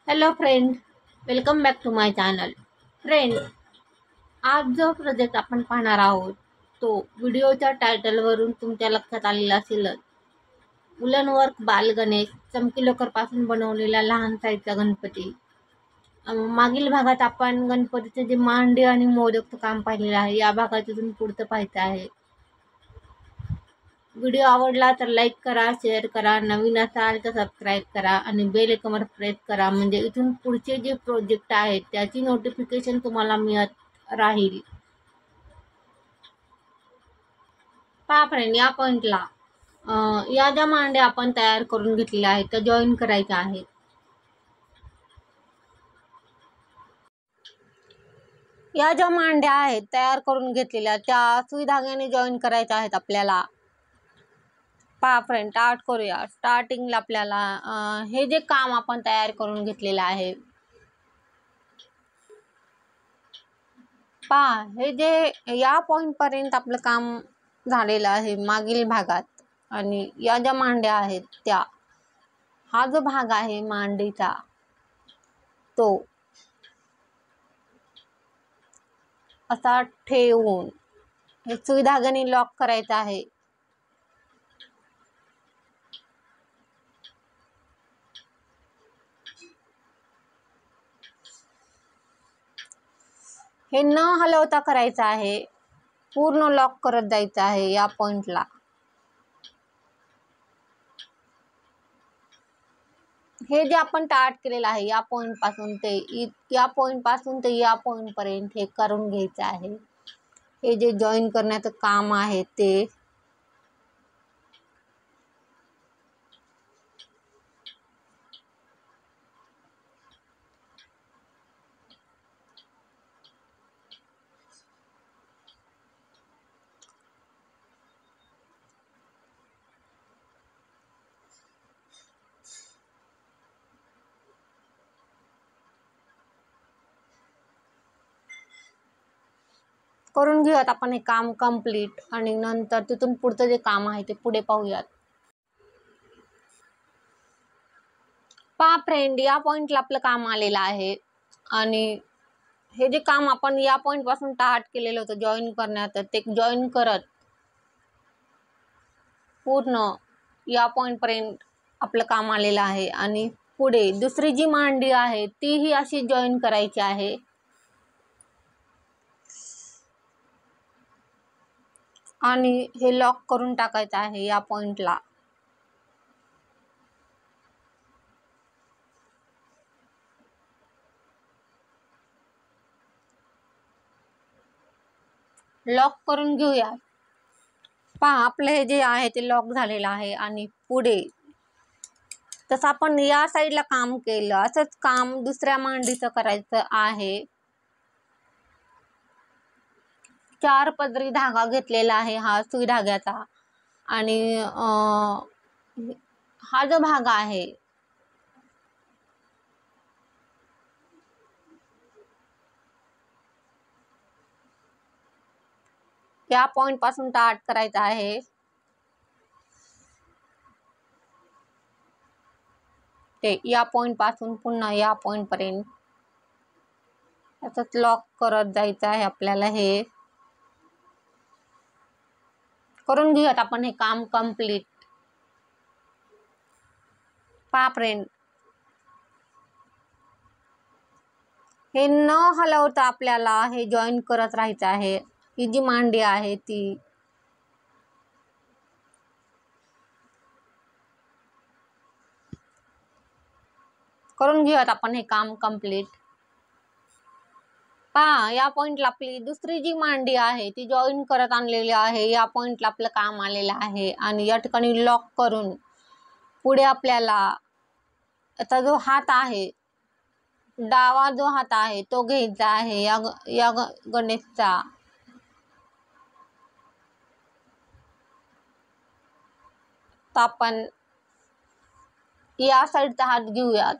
Hello friend, welcome back to my channel. Friend, आज जो project आपण पाहणार आहोत तो व्हिडिओच्या टायटलवरून तुमच्या लक्षात आलेला असेलच. वुलन वर्क बाल गणेश चमकी लोकरपासून बनवलेला लहान साईजचा गणपती. मागील भागात आपण गणपतीचे जे मांडे आणि मोदकचं काम पाहिलेलं आहे. या भागात इथून पुढचं पाहायचं आहे. व्हिडिओ आवडला तर लाईक करा, शेअर करा, नवीन असाल तर सबस्क्राईब करा आणि बेल आयकॉनवर प्रेस करा, म्हणजे इथून पुढचे जे प्रोजेक्ट आहेत त्याची नोटिफिकेशन तुम्हाला मिळत राहील. पहा फ्रेंड, या पॉइंटला या ज्या मांड्या आपण तयार करून घेतलेल्या आहेत त्या जॉईन करायच्या आहेत. या ज्या मांड्या आहेत तयार करून घेतलेल्या त्या सुई धाग्याने जॉईन करायच्या आहेत आपल्याला. पहा फ्रेंड, स्टार्ट करूया. स्टार्टिंगला आपल्याला हे जे काम आपण तयार करून घेतलेलं आहे, पहा हे जे या पॉइंट पर्यंत आपलं काम झालेलं आहे मागील भागात. आणि या ज्या मांड्या आहेत त्या, हा जो भाग आहे मांडीचा तो असा ठेवून हे सुई धाग्याने लॉक करायचा आहे. हे न हलवता करायचं आहे, पूर्ण लॉक करत जायचं आहे या पॉइंटला. हे जे आपण स्टार्ट केलेलं आहे या पॉइंट पासून ते या पॉइंट पर्यंत हे करून घ्यायचं आहे. हे जे जॉईन करण्याचं काम आहे ते. करून घेऊयात आपण हे काम कंप्लीट आणि नंतर तिथून पुढचं जे काम आहे ते पुढे पाहूयात. पहा फ्रेंड, या पॉइंटला आपलं काम आलेलं आहे आणि हे जे काम आपण या पॉइंट पासून स्टार्ट केलेलं होतं जॉईन करण्याचं, ते जॉईन करत पूर्ण या पॉइंट पर्यंत आपलं काम आलेलं आहे. आणि पुढे दुसरी जी मांडी आहे तीही अशी जॉईन करायची आहे. आणि हे लॉक करून टाकायचं आहे या पॉइंटला. लॉक करून घेऊया. पहा, आपलं हे जे आहे ते लॉक झालेलं आहे. आणि पुढे तसं आपण या साईडला काम केलं असंच काम दुसऱ्या मांडीचं करायचं आहे. 4 पदरी धागा घेतलेला आहे हा सुई धाग्याचा. आणि हा जो भाग आहे या पॉइंट पासून स्टार्ट करायचा आहे. ते या पॉइंट पासून पुन्हा या पॉइंट पर्यंत असंच लॉक करत जायचं आहे आपल्याला. हे करून घेऊयात आपण हे काम कंप्लीट. पहा फ्रेंड, हे न हलवता आपल्याला हे जॉईन करत राहायचं आहे. ही जी मांडी आहे ती करून घेऊयात आपण हे काम कंप्लीट. पहा, या पॉइंटला आपली दुसरी जी मांडी आहे ती जॉईन करत आणलेली आहे. या पॉइंटला आपलं काम आलेलं आहे. आणि या ठिकाणी लॉक करून पुढे आपल्याला आता जो हात आहे, डावा जो हात आहे तो घ्यायचा आहे या गणेशचा. तर आपण या साईडचा हात घेऊयात.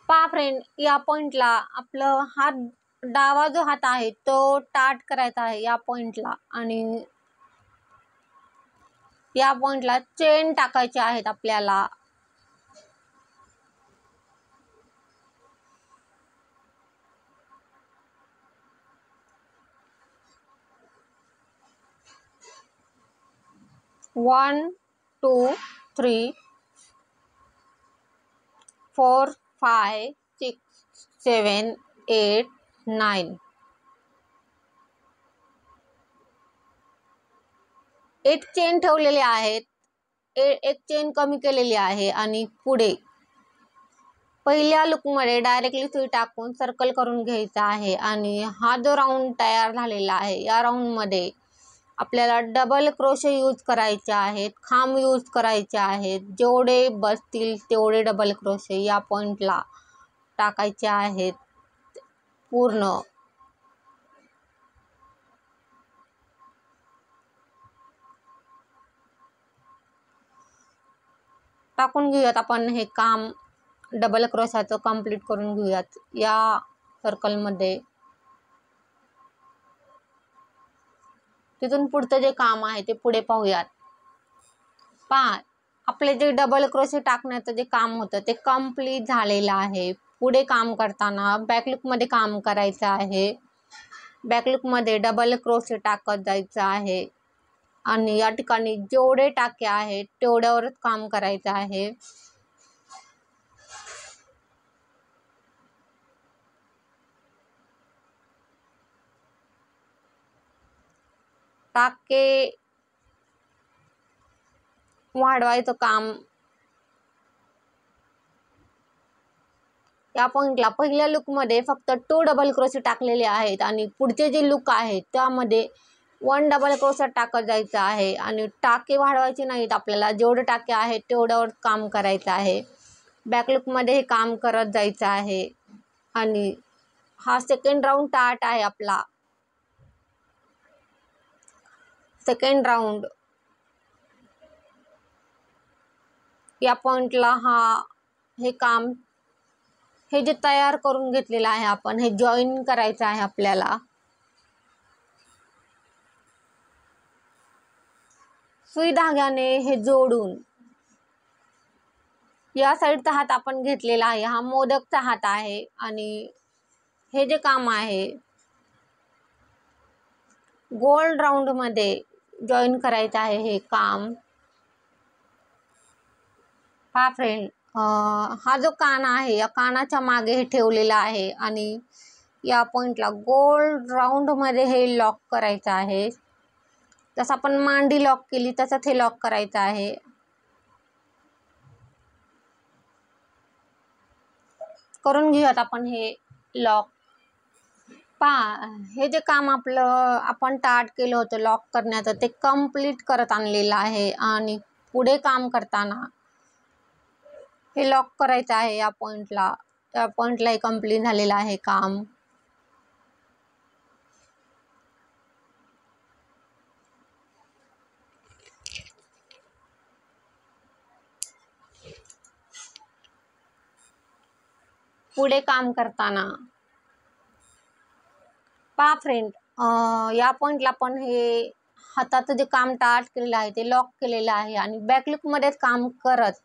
पहा फ्रेंड, या पॉइंटला आपलं हात डावा जो हात आहे तो टाट करायचा आहे या पॉइंटला आणि या पॉइंटला चेन टाकायचे आहेत आपल्याला. वन 2 3 4 5 6 7 8 9. एक चेन ठेवलेले आहेत, एक चेन कमी केलेली आहे आणि पुढे पहिल्या लूकमध्ये डायरेक्टली सुई टाकून सर्कल करून घ्यायचा आहे. आणि हा जो राऊंड तयार झालेला आहे या राऊंडमध्ये आपल्याला डबल क्रोशे यूज करायचे आहेत, खांब यूज करायचे आहेत. जेवढे बसतील तेवढे डबल क्रोशे या पॉइंटला टाकायचे आहेत पूर्ण. टाकून घेऊयात आपण हे काम डबल क्रोशाचं कंप्लीट करून घेऊयात या सर्कलमध्ये. तिथून पुढचं जे काम आहे ते पुढे पाहूयात. पहा, आपले जे डबल क्रोशे टाकण्याचं जे काम होतं ते कंप्लीट झालेलं आहे. पुढे काम करताना बॅकलूकमध्ये काम करायचं आहे. बॅकलूकमध्ये डबल क्रोशे टाकत जायचं आहे आणि या ठिकाणी जेवढे टाके आहेत तेवढ्यावरच काम करायचं आहे. टाके वाढवायचं काम या पॉइंटला पहिल्या लूकमध्ये फक्त 2 डबल क्रोशे टाकलेले आहेत आणि पुढचे जे लूक आहेत त्यामध्ये 1 डबल क्रोशा टाकत जायचं आहे. आणि टाके वाढवायचे नाहीत आपल्याला, जेवढे टाके आहेत तेवढ्यावर काम करायचं आहे. बॅकलूकमध्ये हे काम करत जायचं आहे. आणि हा सेकंड राऊंड टाट आहे आपला. सेकंड राऊंड या पॉइंटला हे काम हे जे तयार करून घेतलेलं आहे आपण हे जॉईन करायचं आहे आपल्याला. सुई धाग्याने हे जोडून या साईडचा हात आपण घेतलेला आहे, हा मोदकचा हात आहे. आणि हे जे काम आहे गोल राऊंड मध्ये जॉईन करायचं आहे हे काम. हा फ्रेंड, हा जो कान आहे या कानाच्या मागे हे ठेवलेला आहे आणि या पॉइंटला गोल राऊंड मध्ये हे लॉक करायचं आहे. जसं आपण मांडी लॉक केली तसंच हे लॉक करायचं आहे. करून घेऊयात आपण हे लॉक. पहा, हे जे काम आपण स्टार्ट केलं होतं लॉक करण्याचं ते कंप्लीट करत आणलेलं आहे. आणि पुढे काम करताना हे लॉक करायचं आहे या पॉइंटला. या पॉइंटला हे कंप्लीट झालेलं आहे काम. पुढे काम करताना पहा फ्रेंड, या पॉइंटला आपण हे हाताचं जे काम स्टार्ट केलेलं आहे ते लॉक केलेलं आहे आणि बॅकलूकमध्येच काम करत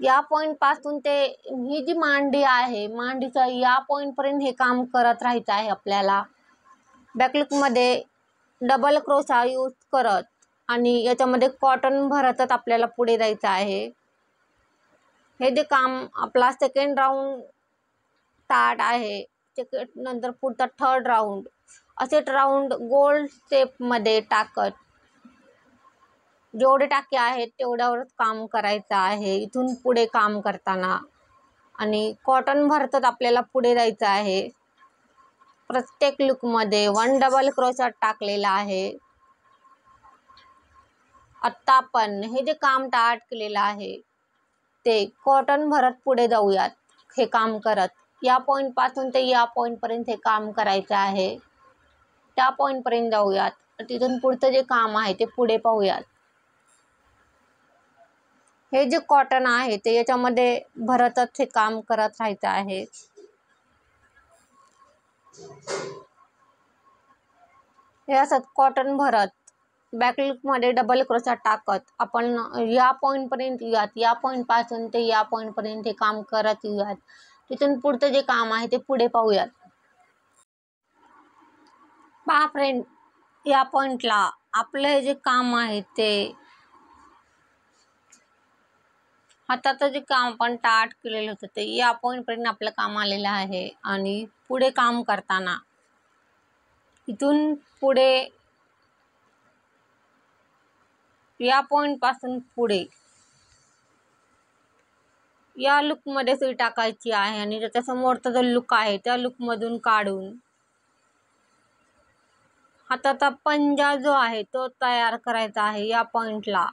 या पॉइंट पासून ते ही जी मांडी आहे मांडीच्या या पॉइंट पर्यंत हे काम करत राहायचं आहे आपल्याला. बॅकलूकमध्ये डबल क्रोशा यूज करत आणि याच्यामध्ये कॉटन भरतच आपल्याला पुढे जायचं आहे. हे जे काम आपला सेकंड राऊंड स्टार्ट आहे, नंतर पुढचा थर्ड राऊंड, असे राऊंड गोल शेप मध्ये टाकत जेवढे टाके आहेत तेवढ्यावरच काम करायचं आहे इथून पुढे काम करताना. आणि कॉटन भरतच आपल्याला पुढे जायचं आहे. प्रत्येक लूकमध्ये 1 डबल क्रोशा टाकलेला आहे. आत्ता आपण हे जे काम स्टार्ट केलेलं आहे ते कॉटन भरत पुढे जाऊयात. हे काम करत या पॉइंट पासून ते या पॉइंट पर्यंत हे काम करायचं आहे. त्या पॉइंट पर्यंत जाऊयात. तिथून पुढचं जे काम आहे ते पुढे पाहूयात. हे जे कॉटन आहे ते याच्यामध्ये भरतच हे काम करत राहायचं आहे. हे असत कॉटन भरत बॅकलूकमध्ये डबल क्रोशा टाकत आपण या पॉईंटपर्यंत येऊयात, या पॉईंटपासून ते या पॉईंटपर्यंत हे काम करत येऊयात. तिथून पुढचं जे काम आहे ते पुढे पाहूयात. पहा फ्रेंड, या पॉईंटला आपलं हे जे काम आहे ते हाताचं जे काम आपण स्टार्ट केलेलं होतं ते या पॉईंटपर्यंत आपलं काम आलेलं आहे. आणि पुढे काम करताना इथून पुढे या पॉईंटपासून पुढे या लुकमध्ये सुई टाकायची आहे आणि त्याच्या समोरचा जो लुक आहे त्या लुकमधून काढून हाताचा पंजा जो आहे तो तयार करायचा आहे. या पॉईंटला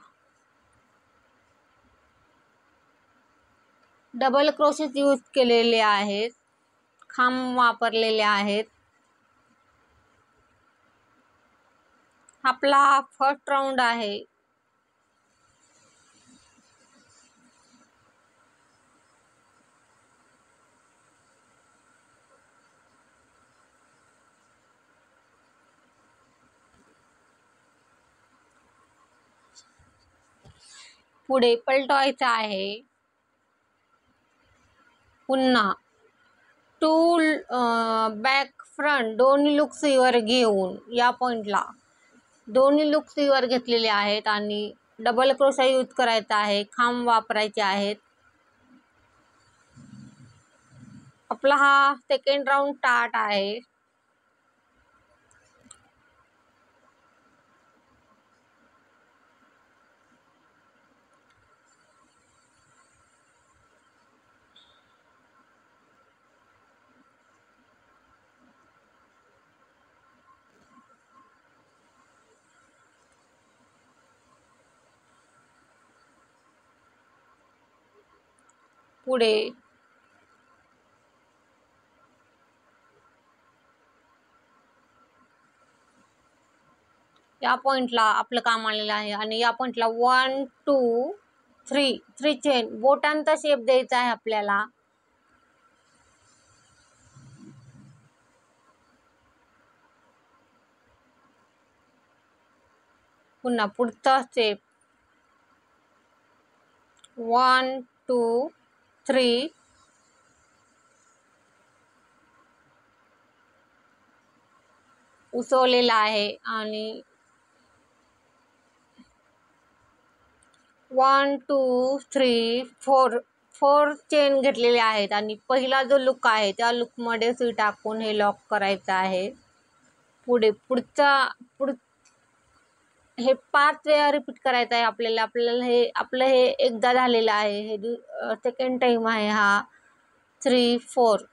डबल क्रोशेस यूज केलेले आहेत, खांब वापरलेले आहेत. आपला फर्स्ट राऊंड आहे. पुढे पलटवायचा आहे. पुन्हा टू बॅक फ्रंट दोन्ही लुक सुईवर घेऊन या पॉईंटला दोन्ही लुक सुईवर घेतलेले आहेत आणि डबल क्रोशा यूज करायचा आहे, खांब वापरायचे आहेत. आपला हा सेकंड राऊंड स्टार्ट आहे. पुढे या पॉईंटला आपलं काम आलेलं आहे आणि या पॉईंटला 1 2 3 चेन बोटांचा शेप द्यायचा आहे आपल्याला. पुन्हा पुढचा स्टेप 1 2 3 उसवलेला आहे आणि 1 2 3 4 चेन घेतलेले आहेत आणि पहिला जो लुक आहे त्या लुकमध्ये सुई टाकून हे लॉक करायचं आहे. हे 5 वेळा रिपीट करायचं आहे आपल्याला. आपलं हे एकदा झालेलं आहे, हे सेकंड टाइम आहे हा. 3 4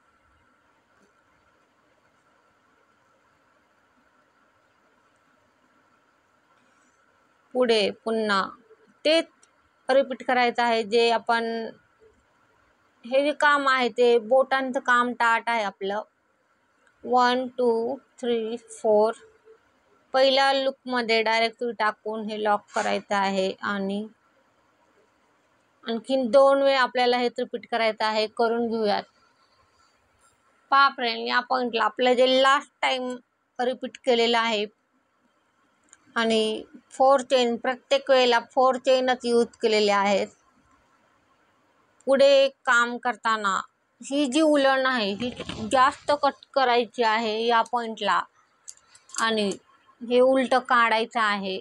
पुढे पुन्हा तेच रिपीट करायचं आहे. जे आपण हे जे काम आहे ते बोटांचं काम स्टार्ट आहे आपलं. 1 2 3 4 पहिल्या लुकमध्ये डायरेक्ट सुई टाकून हे लॉक करायचं आहे आणि आणखीन 2 वेळा आपल्याला हे रिपीट करायचं आहे. करून घेऊयात. पहा फ्रेंड, या पॉईंटला आपलं जे लास्ट टाइम रिपीट केलेलं आहे आणि 4 चेन प्रत्येक वेळेला 4 चेनच यूज केलेले आहेत. पुढे काम करताना ही जी उलण आहे ही जास्त कट करायची आहे या पॉईंटला आणि हे उलट काढायचं आहे.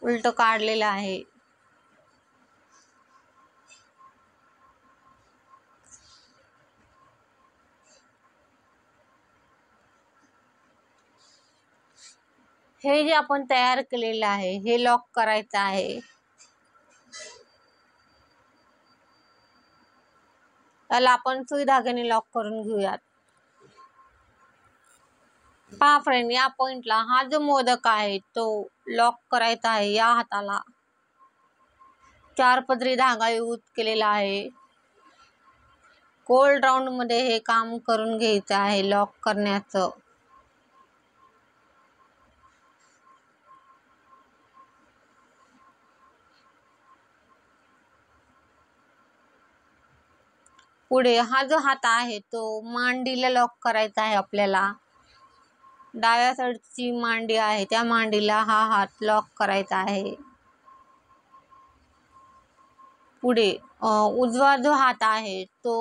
उलट काढलेलं आहे. हे जे आपण तयार केलेलं आहे हे लॉक करायचं आहे. त्याला आपण सुई धाग्याने लॉक करून घेऊयात. पहा फ्रेंड, या पॉईंटला हा जो मोदक आहे तो लॉक करायचा आहे. या हाताला 4 पदरी धागा यूज केलेला आहे. गोल राऊंड मध्ये हे काम करून घ्यायचं आहे लॉक करण्याचं. पुढे हा जो हात आहे तो मांडीला लॉक करायचा आहे आपल्याला. डाव्या साईडची मांडी आहे त्या मांडीला हा हात लॉक करायचा आहे. पुढे उजवा जो हात आहे तो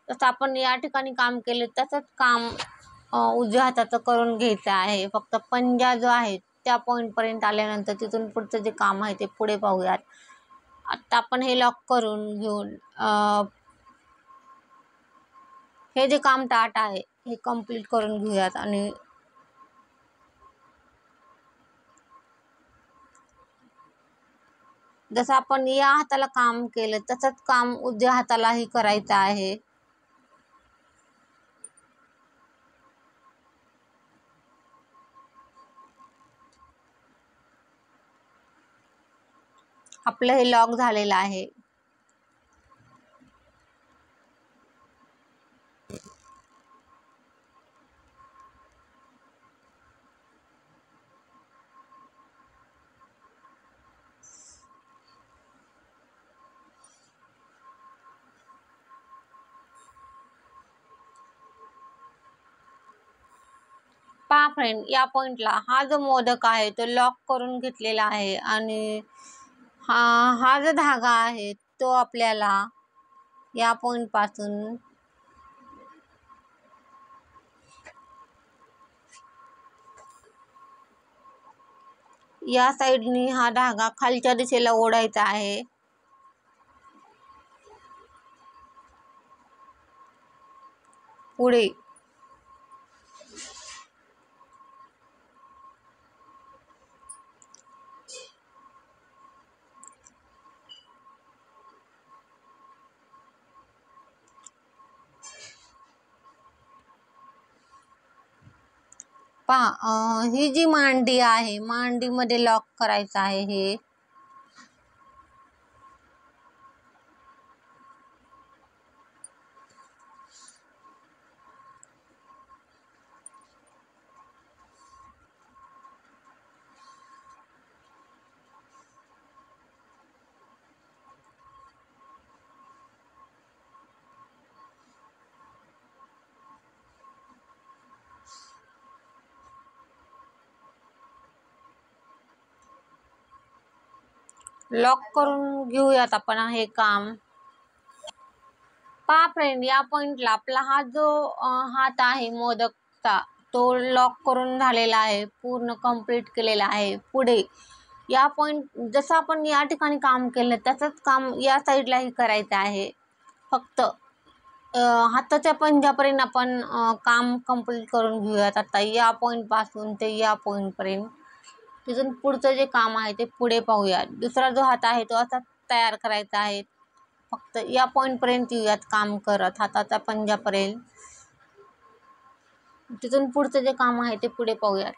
जसं आपण या ठिकाणी काम केले तसंच काम उजव्या हाताचं करून घ्यायचं आहे. फक्त पंजा जो आहे त्या पॉईंट पर्यंत आल्यानंतर तिथून पुढचं जे काम आहे ते पुढे पाहूयात. आता आपण हे लॉक करून घेऊन हे जे काम टाट आहे हे कंप्लीट करून घेऊयात. आणि जसं आपण या हाताला काम केलं तसंच काम उजव्या हातालाही करायचं आहे. आपलं हे लॉक झालेलं आहे. पहा फ्रेंड, या पॉइंटला हा जो मोदक आहे तो लॉक करून घेतलेला आहे. आणि हा जो धागा आहे तो आपल्याला या पॉइंट पासून या साईडनी हा धागा खालच्या दिशेला ओढायचा आहे. पुढे पहा, ही जी मांडी आहे मांडीमध्ये लॉक करायचं आहे हे. लॉक करून घेऊयात आपण हे काम. पहा फ्रेंड, या पॉइंटला आपला हा जो हात आहे मोदकचा तो लॉक करून झालेला आहे, पूर्ण कंप्लीट केलेला आहे. पुढे या पॉइंट जसं आपण या ठिकाणी काम केलं तसंच काम या साईडलाही करायचं आहे. फक्त हाताच्या पंजापर्यंत आपण काम कंप्लीट करून घेऊयात. आता या पॉइंट पासून ते या पॉइंट पर्यंत, तिथून पुढचं जे काम आहे ते पुढे पाहूयात. दुसरा जो हात आहे तो असा तयार करायचा आहे. फक्त या पॉइंट पर्यंत येऊयात काम करत हाताच्या पंजापर्यंत. तिथून पुढचं जे काम आहे ते पुढे पाहूयात.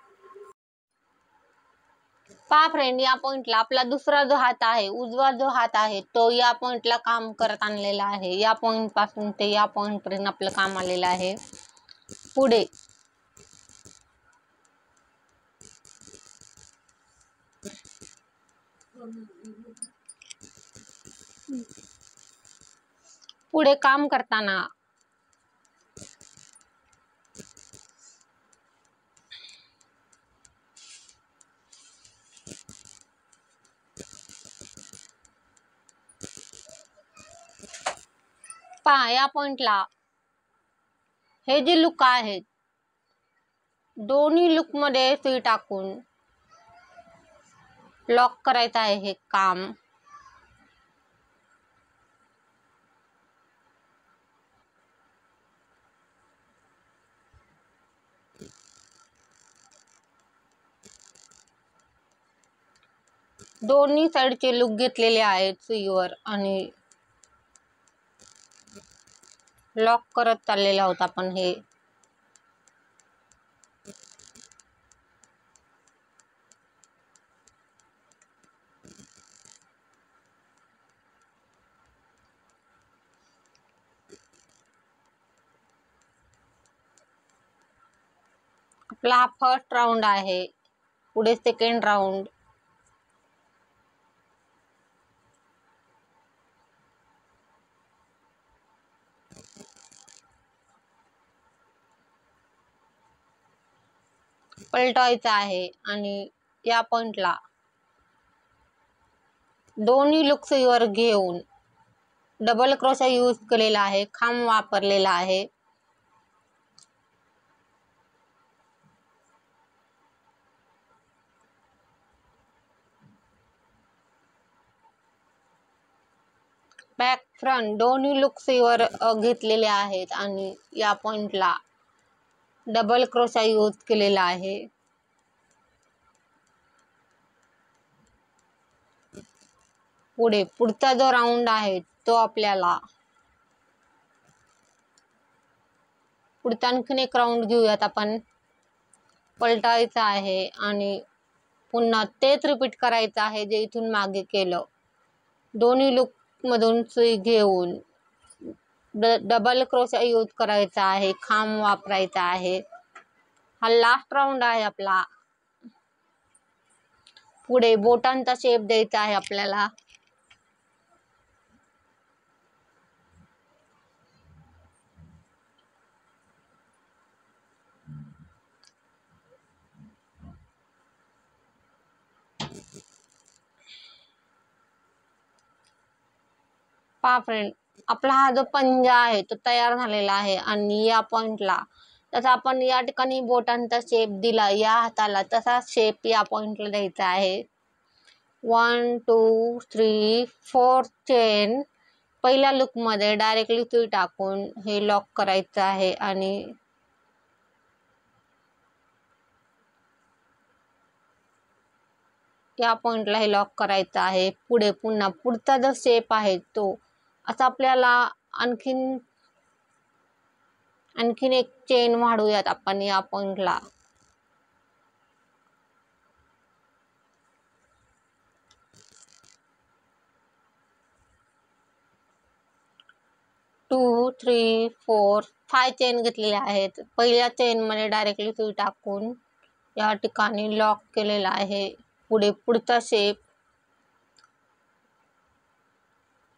पहा फ्रेंड, या पॉइंटला आपला दुसरा जो हात आहे उजवा जो हात आहे तो या पॉइंटला काम करत आणलेला आहे. या पॉइंट पासून ते या पॉइंट पर्यंत आपलं काम आलेलं आहे. पुढे पुढे काम करताना पहा, या पॉइंटला हे जे लूक आहेत दोन्ही लूक मध्ये सुई टाकून लॉक करायचं आहे हे काम. दोन्ही साईडचे लूक घेतलेले आहेत सुईवर आणि लॉक करत चाललेलो आहोत आपण हे. आपला हा फर्स्ट राऊंड आहे. पुढे सेकंड राऊंड. पलटवायचं आहे आणि या पॉइंटला दोन्ही लूप सुईवर घेऊन डबल क्रोशा यूज केलेला आहे, खांब वापरलेला आहे. बॅक फ्रंट दोन्ही लूप सुईवर घेतलेले आहेत आणि या पॉइंटला डबल क्रोशा यूज केलेला आहे. पुढचा जो राऊंड आहे तो आपल्याला पुढचा आणखीन एक राऊंड घेऊयात आपण. पलटायचा आहे आणि पुन्हा तेच रिपीट करायचं आहे जे इथून मागे केलं. दोन्ही लूप मधून सुई घेऊन डबल क्रोशा यूज करायचा आहे, खांब वापरायचा आहे. हा लास्ट राऊंड आहे आपला. पुढे बोटांचा शेप द्यायचा आहे आपल्याला. पहा फ्रेंड, आपला हा जो पंजा आहे तो तयार झालेला आहे आणि या पॉइंटला तसा आपण या ठिकाणी बोटांचा शेप दिला या हाताला, तसा शेप या पॉइंटला द्यायचा आहे. 1 2 3 4 चेन पहिल्या लूप मध्ये डायरेक्टली सुई टाकून हे लॉक करायचं आहे आणि या पॉइंटला हे लॉक करायचं आहे. पुढे पुन्हा पुढचा जो शेप आहे तो असा आपल्याला आणखीन एक चेन वाढवूयात आपण या पॉइंटला. टू 3 4 5 चेन घेतलेले आहेत. पहिल्या चेन मध्ये डायरेक्टली सुई टाकून या ठिकाणी लॉक केलेला आहे. पुढे पुढचा शेप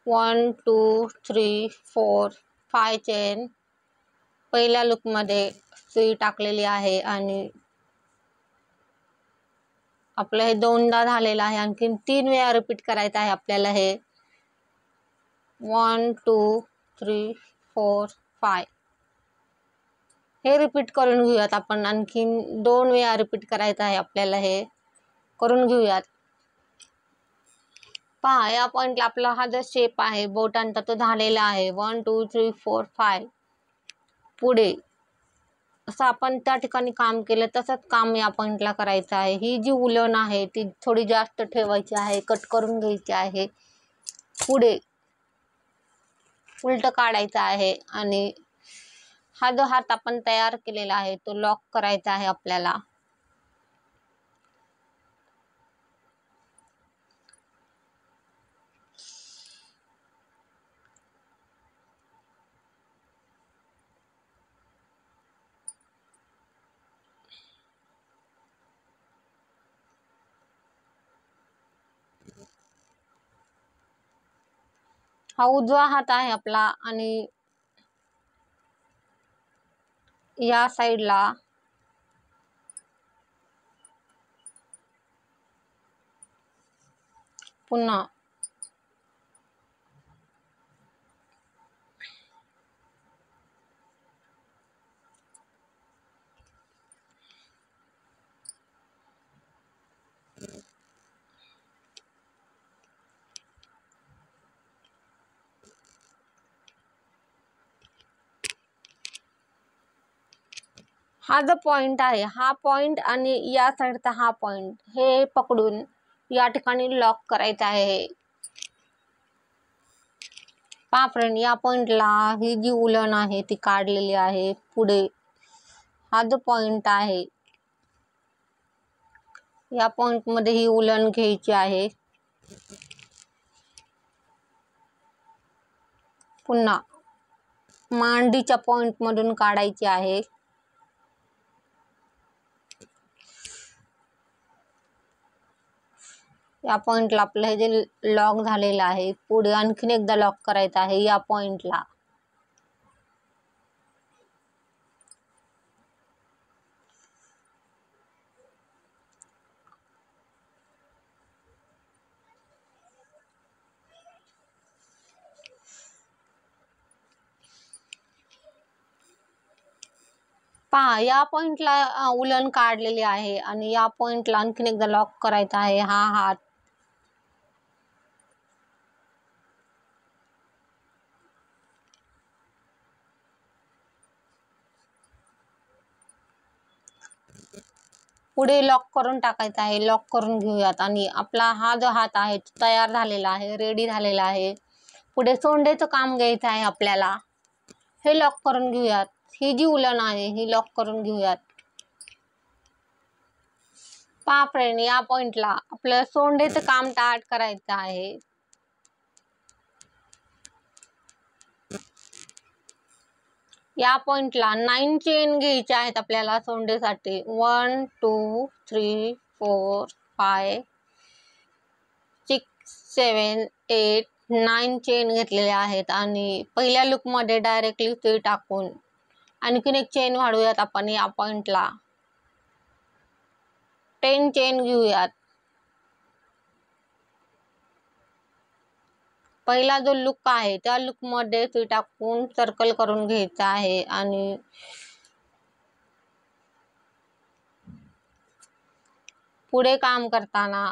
1 2 3 4 5 चेन पहिल्या लूप मध्ये सुई टाकलेली आहे आणि आपलं हे दोनदा झालेलं आहे. आणखीन 3 वेळा रिपीट करायचं आहे आपल्याला हे. 1 2 3 4 5 हे रिपीट करून घेऊयात आपण. आणखीन 2 वेळा रिपीट करायचं आहे आपल्याला. हे करून घेऊयात. पहा, या पॉइंटला आपला हा जो शेप आहे बोटांचा तो झालेला आहे. 1 2 3 4 5 पुढे असं आपण त्या ठिकाणी काम केलं तसंच काम या पॉइंटला करायचं आहे. ही जी उलण आहे ती थोडी जास्त ठेवायची आहे, कट करून घ्यायची आहे. पुढे उलट काढायचं आहे आणि हा जो हात आपण तयार केलेला आहे तो लॉक करायचा आहे आपल्याला. हा उजवा हात आहे आपला आणि या साईडला पुन्हा हा जो पॉइंट आहे हा पॉइंट आणि या साईडचा हा पॉइंट हे पकडून या ठिकाणी लॉक करायचं आहे. पहा फ्रेंड, या पॉइंटला ही जी उलण आहे ती काढलेली आहे. पुढे हा जो पॉइंट आहे या पॉइंट मध्ये ही उलण घ्यायची आहे. पुन्हा मांडीच्या पॉइंट मधून काढायची आहे. या पॉइंटला आपलं हे जे लॉक झालेलं आहे पुढे आणखीन एकदा लॉक करायचं आहे या पॉइंटला. पहा या पॉइंटला उलन काढलेली आहे आणि या पॉइंटला आणखीन एकदा लॉक करायचा आहे हा हात. पुढे लॉक करून टाकायचा आहे. लॉक करून घेऊयात आणि आपला हा जो हात आहे तयार झालेला आहे, रेडी झालेला आहे. पुढे सोंडेचं काम घ्यायचं आहे आपल्याला. हे लॉक करून घेऊयात. ही जी उलन आहे ही लॉक करून घेऊयात. पहा फ्रेंड, या पॉइंटला आपल्याला सोंडेचं काम स्टार्ट करायचं आहे. या पॉइंटला 9 चेन घ्यायचे आहेत आपल्याला सोंडेसाठी. 1 2 3 4 5 6 7 8 9 चेन घेतलेल्या आहेत आणि पहिल्या लूप मध्ये डायरेक्टली सुई टाकून आणखीन एक चेन वाढवूयात आपण. या पॉइंटला 10 चेन घेऊयात. पहिला जो लूक आहे त्या लूक मध्ये सुई टाकून सर्कल करून घ्यायचा आहे आणि पुढे काम करताना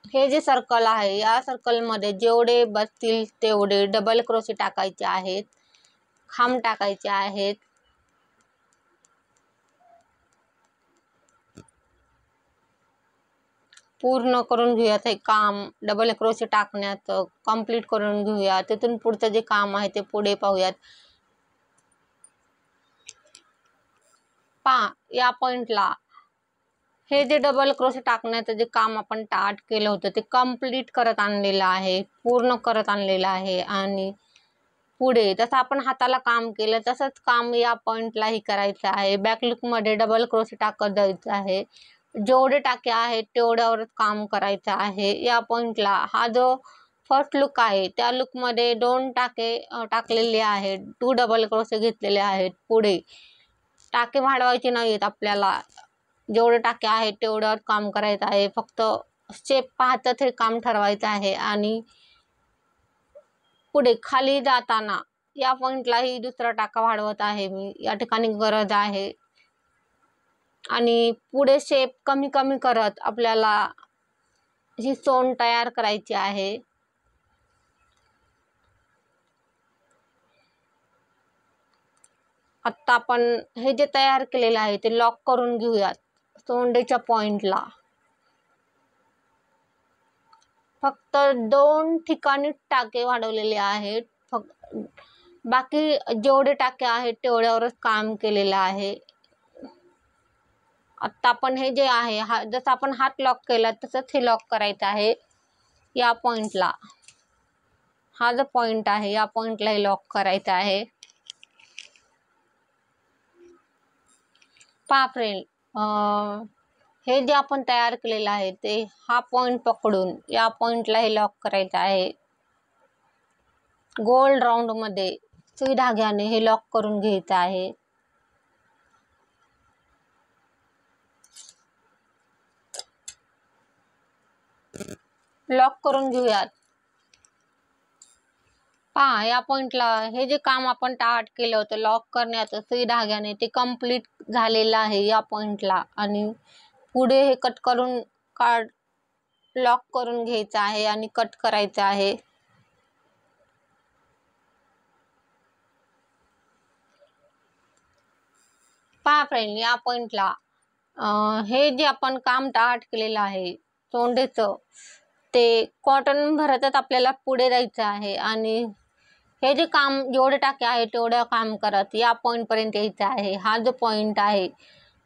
हे जे सर्कल आहे या सर्कल मध्ये जेवढे बसतील तेवढे डबल क्रोशे टाकायचे आहेत, खांब टाकायचे आहेत. पूर्ण करून घेऊयात हे काम. डबल क्रोशे टाकण्याचं कंप्लीट करून घेऊया. तिथून पुढचं जे काम आहे ते पुढे पाहूयात. पहा या पॉइंटला हे जे डबल क्रोशे टाकण्याचं जे काम आपण स्टार्ट केलं होतं ते कंप्लीट करत आणलेलं आहे, पूर्ण करत आणलेलं आहे. आणि पुढे जसं आपण हाताला काम केलं तसंच काम या पॉइंटलाही करायचं आहे. बॅक लूक मध्ये डबल क्रोशे टाकत जायचं आहे. जेवढे टाके आहेत तेवढ्यावरच काम करायचं आहे. या पॉइंटला हा जो फर्स्ट लूक आहे त्या लूक मध्ये 2 टाके टाकलेले आहेत, 2 डबल क्रोशे घेतलेले आहेत. पुढे टाके वाढवायचे नाहीत आपल्याला. जेवढे टाके आहेत तेवढ्यावर काम करायचं आहे. फक्त स्टेप पाहतच हे काम ठरवायचं आहे. आणि पुढे खाली जाताना या पॉइंटलाही दुसरा टाका वाढवत आहे मी. या ठिकाणी गरज आहे आणि पुढे शेप कमी कमी करत आपल्याला ही सोंड तयार करायची आहे. आता आपण हे जे तयार केलेलं आहे ते लॉक करून घेऊयात सोंडेच्या पॉइंटला. फक्त 2 ठिकाणी टाके वाढवलेले आहेत. बाकी जेवढे टाके आहेत तेवढ्यावरच काम केलेलं आहे. आता आपण हे जे आहे जसं आपण हात लॉक केला तसंच हे लॉक करायचं आहे. या पॉइंटला हा जो पॉइंट आहे या पॉइंटला हे लॉक करायचं आहे. पहा फ्रेंड, हे जे आपण तयार केलेलं आहे ते हा पॉइंट पकडून या पॉइंटला हे लॉक करायचं आहे. गोल राऊंड मध्ये सुई धाग्याने हे लॉक करून घ्यायचं आहे. लॉक करून घेऊयात. पहा या पॉइंटला हे जे काम आपण स्टार्ट केलं होतं लॉक करण्याचं सुई धाग्याने ते कंप्लीट झालेलं आहे या पॉइंटला. आणि पुढे हे कट करून लॉक करून घ्यायचं आहे आणि कट करायचं आहे. पहा फ्रेंड, या पॉइंटला हे जे आपण काम स्टार्ट केलेलं आहे सोंडेचं ते कॉटन भरतच आपल्याला पुढे जायचं आहे. आणि हे जे काम जेवढे टाके आहे तेवढं काम करत या पॉइंट पर्यंत यायचं आहे. हा जो पॉइंट आहे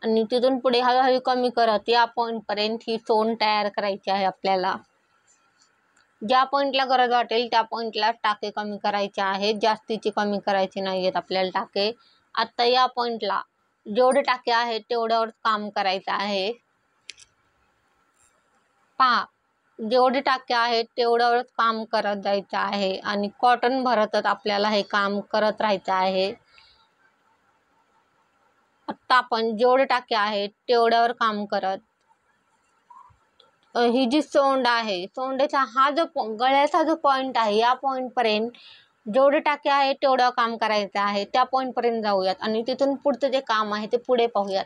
आणि तिथून पुढे हळूहळू कमी करत या पॉइंट पर्यंत ही सोंड तयार करायची आहे आपल्याला. ज्या पॉइंटला गरज वाटेल त्या पॉइंटला टाके कमी करायचे आहेत, जास्तीची कमी करायची नाहीयेत आपल्याला टाके. आता या पॉइंटला जेवढे टाके आहेत तेवढ्यावर काम करायचं आहे. पहा जेवढे टाके आहेत तेवढ्यावरच काम करत जायचं आहे आणि कॉटन भरतच आपल्याला हे काम करत राहायचं आहे. आता आपण जेवढे टाके आहेत तेवढ्यावर काम करत ही जी सोंड आहे सोंडेचा हा जो गळ्याचा जो पॉइंट आहे या पॉइंट पर्यंत जेवढे टाके आहेत तेवढं काम करायचं आहे, त्या पॉईंट पर्यंत जाऊयात आणि तिथून पुढचं जे काम आहे ते पुढे पाहूयात.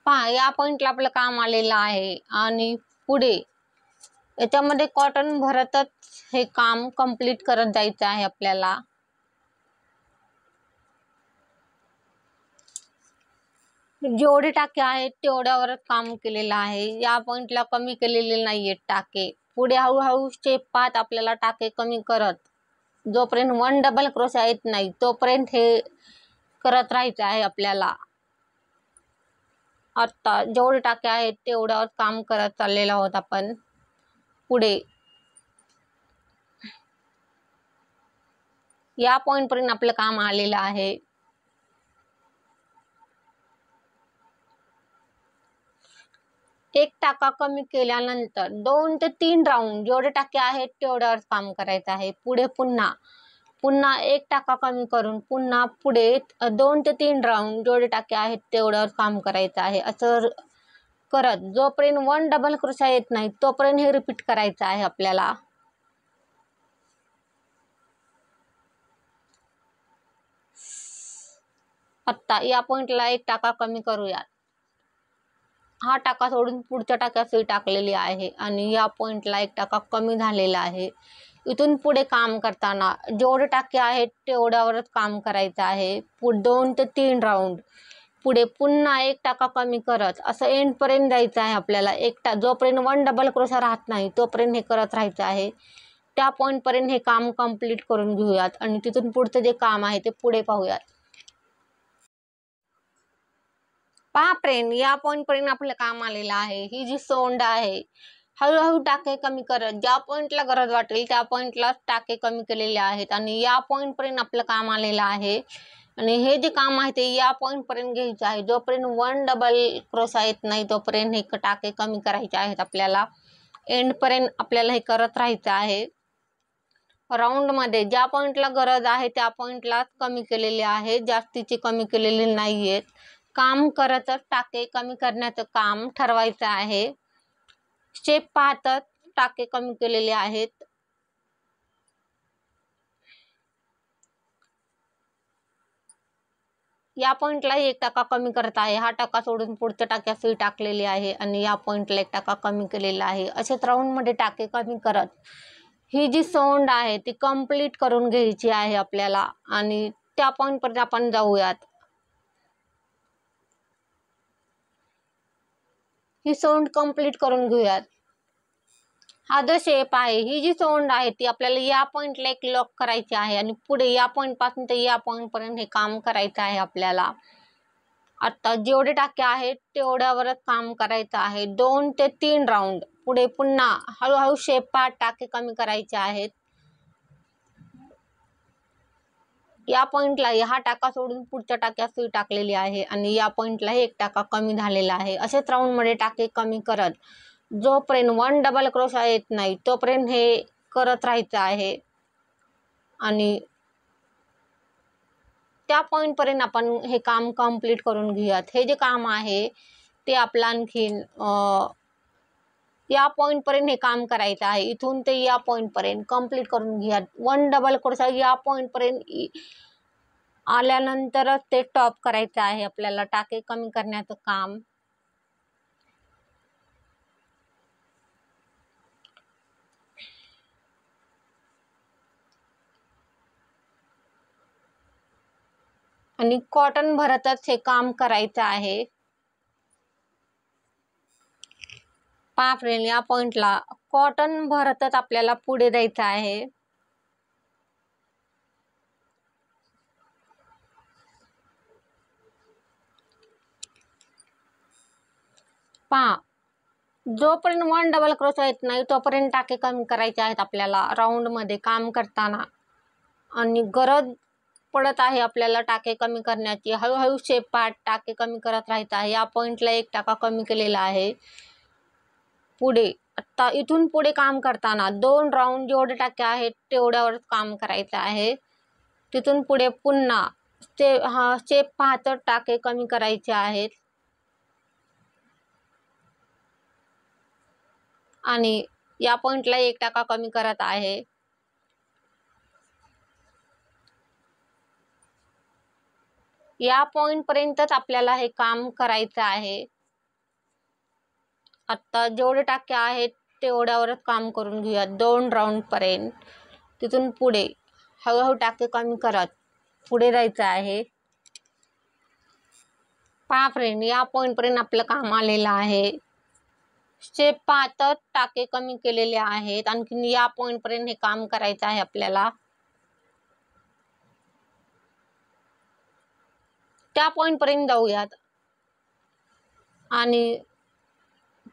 पहा, या पॉईंटला आपलं काम आलेलं आहे आणि पुढे याच्यामध्ये कॉटन भरतच हे काम कंप्लीट करत जायचं आहे आपल्याला. जेवढे टाके आहेत तेवढ्यावरच काम केलेलं आहे, या पॉईंटला कमी केलेले नाहीयेत टाके. पुढे हळूहळू स्टेप पाहत आपल्याला टाके कमी करत जोपर्यंत 1 डबल क्रोशा येत नाही तोपर्यंत हे करत राहायचं आहे आपल्याला. आता जेवढे टाके आहेत तेवढ्यावर काम करत चाललेलो आहोत आपण. पुढे या पॉईंट पर्यंत आपलं काम आलेलं आहे. एक टाका कमी केल्यानंतर 2 ते 3 राऊंड जेवढे टाके आहेत तेवढ्यावर काम करायचं आहे. पुढे पुन्हा एक टाका कमी करून पुन्हा पुढे 2 ते 3 राऊंड जेवढे टाके आहेत तेवढ्यावर काम करायचं आहे. असं करत जोपर्यंत 1 डबल क्रोशा येत नाही तोपर्यंत हे रिपीट करायचं आहे आपल्याला. आता या पॉईंटला एक टाका कमी करूयात. हा टाका सोडून पुढच्या टाक्यात सुई टाकलेली आहे आणि या पॉईंटला एक टाका कमी झालेला आहे. इथून पुढे काम करताना जेवढे टाके आहेत तेवढ्यावरच काम करायचं आहे. 2 ते 3 राऊंड पुढे पुन्हा एक टाका कमी करत असं एंड पर्यंत जायचं आहे आपल्याला. जोपर्यंत 1 डबल क्रोशा राहत नाही तोपर्यंत हे करत राहायचं आहे. त्या पॉईंट पर्यंत हे काम कंप्लीट करून घेऊयात आणि तिथून पुढचं जे काम आहे ते पुढे पाहूयात. पहा फ्रेंड, या पॉईंट पर्यंत आपलं काम आलेलं आहे. ही जी सोंड आहे हळूहळू टाके कमी करत ज्या पॉईंटला गरज वाटेल त्या पॉईंटला टाके कमी केलेले आहेत आणि या पॉईंट पर्यंत आपलं काम आलेलं आहे. आणि हे जे काम आहे ते या पॉईंट पर्यंत घ्यायचं आहे. जोपर्यंत 1 डबल क्रोशा येत नाही तोपर्यंत हे टाके कमी करायचे आहेत आपल्याला. एंड पर्यंत आपल्याला हे करत राहायचं आहे. राऊंड मध्ये ज्या पॉईंटला गरज आहे त्या पॉईंटला कमी केलेले आहे, जास्तीचे कमी केलेले नाहीयेत. काम करतच टाके कमी करण्याचं काम ठरवायचं आहे. स्टेप पाहतच टाके कमी केलेले आहेत. या पॉईंटला एक टाका कमी करत आहे. हा टाका सोडून पुढच्या टाक्यात सुई टाकलेली आहे आणि या पॉईंटला एक टाका कमी केलेला आहे. असेच राऊंड मध्ये टाके कमी करत ही जी सोंड आहे ती कंप्लीट करून घ्यायची आहे आपल्याला आणि त्या पॉईंट पर्यंत आपण जाऊयात. ही सोंड कंप्लीट करून घेऊयात. हा जो शेप आहे, ही जी सोंड आहे ती आपल्याला या पॉईंटला एक लॉक करायची आहे आणि पुढे या पॉईंट पासून ते या पॉईंट पर्यंत हे काम करायचं आहे आपल्याला. आता जेवढे टाके आहेत तेवढ्यावरच काम करायचं आहे. 2 ते 3 राऊंड पुढे पुन्हा हळूहळू शेप पाहत टाके कमी करायचे आहेत. या पॉईंटला हा टाका सोडून पुढच्या टाक्यात सुई टाकलेली आहे आणि या पॉईंटला एक टाका कमी झालेला आहे. असेच राऊंड मध्ये टाके कमी करत जोपर्यंत 1 डबल क्रोशा येत नाही तोपर्यंत हे करत राहायचं आहे आणि त्या पॉईंट पर्यंत आपण हे काम कंप्लीट करून घेऊयात. हे जे काम आहे ते आपलं आणखीन या पॉईंट पर्यंत हे काम करायचं आहे. इथून ते या पॉईंट पर्यंत कंप्लीट करून घ्या. 1 डबल क्रोशा या पॉईंट पर्यंत आल्यानंतरच ते टॉप करायचं आहे आपल्याला, टाके कमी करण्याचं काम. आणि कॉटन भरतच हे काम करायचं आहे. पहा फ्रेंड, या पॉइंटला कॉटन भरतच आपल्याला पुढे जायचं आहे. पहा, जोपर्यंत 1 डबल क्रोशा येत नाही तोपर्यंत टाके कमी करायचे आहेत आपल्याला राऊंड मध्ये काम करताना. आणि गरज पडत आहे आपल्याला टाके कमी करण्याची. हळूहळू शेप पार्ट टाके कमी करत राहायचं आहे. या पॉइंटला एक टाका कमी केलेला आहे. पुढे आता इथून पुढे काम करताना 2 राऊंड जेवढे टाके आहेत तेवढ्यावरच काम करायचं आहे. तिथून पुढे पुन्हा शेप पाहत टाके कमी करायचे आहेत. आणि या पॉइंटला एक टाका कमी करत आहे. या पॉइंट पर्यंतच आपल्याला हे काम करायचं आहे. आता जेवढे टाके आहेत तेवढ्यावरच काम करून घेऊया 2 राऊंड पर्यंत. तिथून पुढे हळूहळू टाके कमी करत पुढे जायचं आहे. पहा फ्रेंड, या पॉइंट पर्यंत आपलं काम आलेलं आहे. स्टेप पाहतच टाके कमी केलेले आहेत. आणखीन या पॉइंट पर्यंत हे काम करायचं आहे आपल्याला. त्या पॉइंट पर्यंत जाऊयात आणि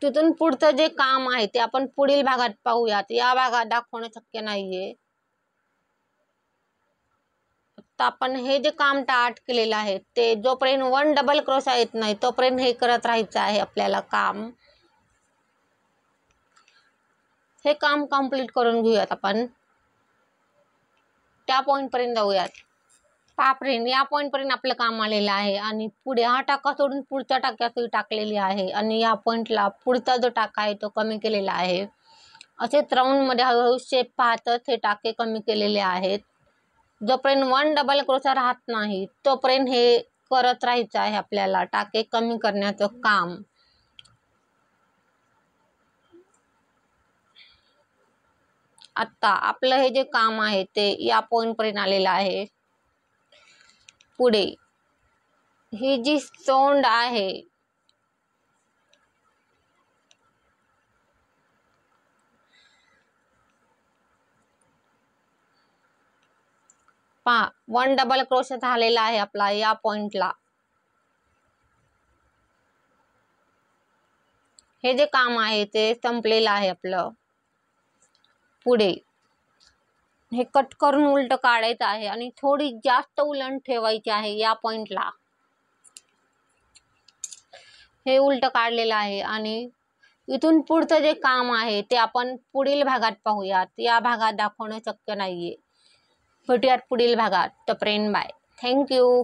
तिथून पुढचं जे काम आहे ते आपण पुढील भागात पाहूयात. या भागात दाखवणं शक्य नाहीये. आता आपण हे जे काम स्टार्ट केलेलं आहे ते जोपर्यंत 1 डबल क्रोशा येत नाही तोपर्यंत हे करत राहायचं आहे आपल्याला काम. हे काम कंप्लीट करून घेऊयात आपण. त्या पॉइंट पर्यंत जाऊयात. पहा फ्रेंड, या पॉइंट पर्यंत आपलं काम आलेलं आहे आणि पुढे हा टाका सोडून पुढच्या टाक्यात टाकलेली आहे आणि या पॉइंटला पुढचा जो टाका आहे तो कमी केलेला आहे. असेच राऊंड मध्ये हळूहळू शेप पाहतच हे टाके कमी केलेले आहेत. जोपर्यंत 1 डबल क्रोशा राहत नाही तोपर्यंत हे करत राहायचं आहे आपल्याला टाके कमी करण्याचं काम. आता आपलं हे जे काम आहे ते या पॉइंट पर्यंत आलेलं आहे. पुढे ही जी सोंड आहे पहा 1 डबल क्रोशा झालेला आहे आपला या पॉइंटला. हे जे काम आहे ते संपलेलं आहे आपलं. पुढे हे कट करून उलट काढायचं आहे आणि थोडी जास्त उलट ठेवायची आहे या पॉइंटला. हे उलट काढलेलं आहे आणि इथून पुढचं जे काम आहे ते आपण पुढील भागात पाहूयात. या भागात दाखवणं शक्य नाहीये. भेटूयात पुढील भागात. तोपर्यंत बाय. थँक्यू.